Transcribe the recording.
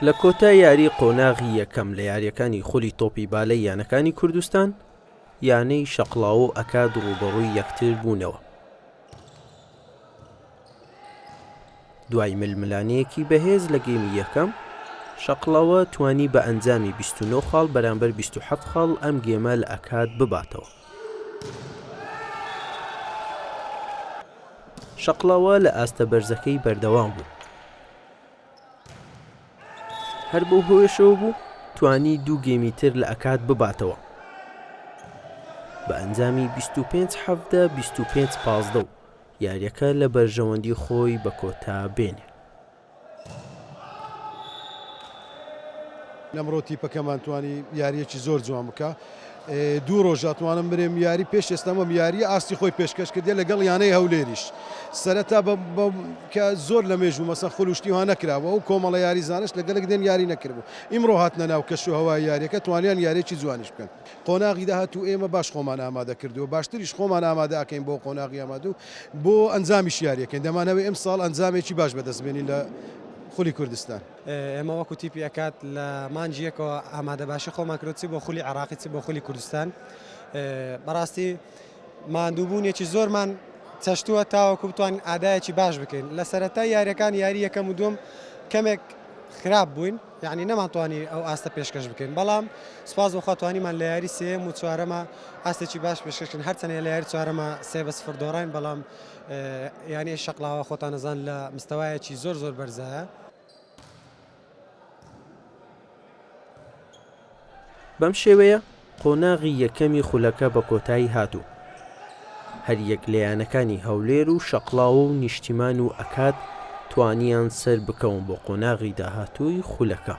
لە کۆتا یاری قۆناغی یەکەم لە یاریەکانی خولی تۆپی بالەی یانەکانی کوردستان یانەی شەقڵاوە ئەکاد ڕوبەڕووی یەکتر بوونەوە. دوای ململانەیەکی بەهێز لە گێمی یەکەم شەقڵاوە توانی بە ئەنجامی 29 خاڵ بەرامبەر 27 خاڵ ئەم گێمە لە ئەکاد بباتەوە. شەقڵاوە لە ئاستە بەرزەکەی بەردەوام بوو. هەر بەو هۆیشەوە بوو توانی دوو گێمی تر لە ئەکاد بباتەوە بە ئەنجامی 25-17 و 25-15 یاریەکە لە بەرژەوەندی خۆی بە کۆتا بێنێ. لەمڕۆ تیپەکەمان توانی یاریەکی زۆر جوان بکە. دوو ڕۆژاتوانم برێم یاری پێش ئێستامەم یاری ئاستی خۆی پێشکەش کردێ لەگەڵ یانەی هەولێریش سەرەتا کە زۆر لە مێژوو مەسە خولوشتی ها نەکراوە و کۆمەڵە یاری زانش لەگەڵک دێن یاری نەکردبوو. ئیمڕۆ هاتنە ناو کەش و هەوای یاریەکە توانیان یارێکی جوانیش بکەن. قۆناغی داهاتوو ئێمە باش خۆمان ئامادە کردووە باشتریش خۆمان ئامادە ئەکەین بۆ قۆناغی ئامادە و بۆ ئەنجامیش یاریەکەین دەمانەوەی ئەم ساڵ ئەنجامێکی باش بەدەستبێنین لە خولی کوردستان. ئێمە وەکو تیپی ئەکات لە مانجیەکەوە ئامادە باشی خۆمان کردوچی بۆ خولی عراقی بۆ خولی کوردستان. بەڕاستی ماندووبوونێکی زۆرمان چەشتووە تاوەکو بتوان ئادایەکی باش بکەین. لە سەرەتای یاریەکان یاری یەکەم و دووەم کەمێک خراپ بووین یعنی نەماتوانی ئەو ئاستە پێشکەش بکەین بەڵام سوپاس بۆ خۆتوانیمان لە یاری سێم و چوارەمە ئاستێکی باش پێشکەشکن هەرچەنێ لە یاری چوارەمە 3-0 دۆڕین بەڵام یانی شەقڵاوە خۆتان نەزان لە مستەوایەکی زۆر بەرزایە. بەم شێوەیە قۆناغی یەکەمی خولەکە بە کۆتایی هاتوو. هەر یەک لە یانەکانی هەولێر و شەقڵاوە و نیشتیمان و ئەکاد توانیان سەر بکەون بۆ قۆناغی داهاتووی خولەکە.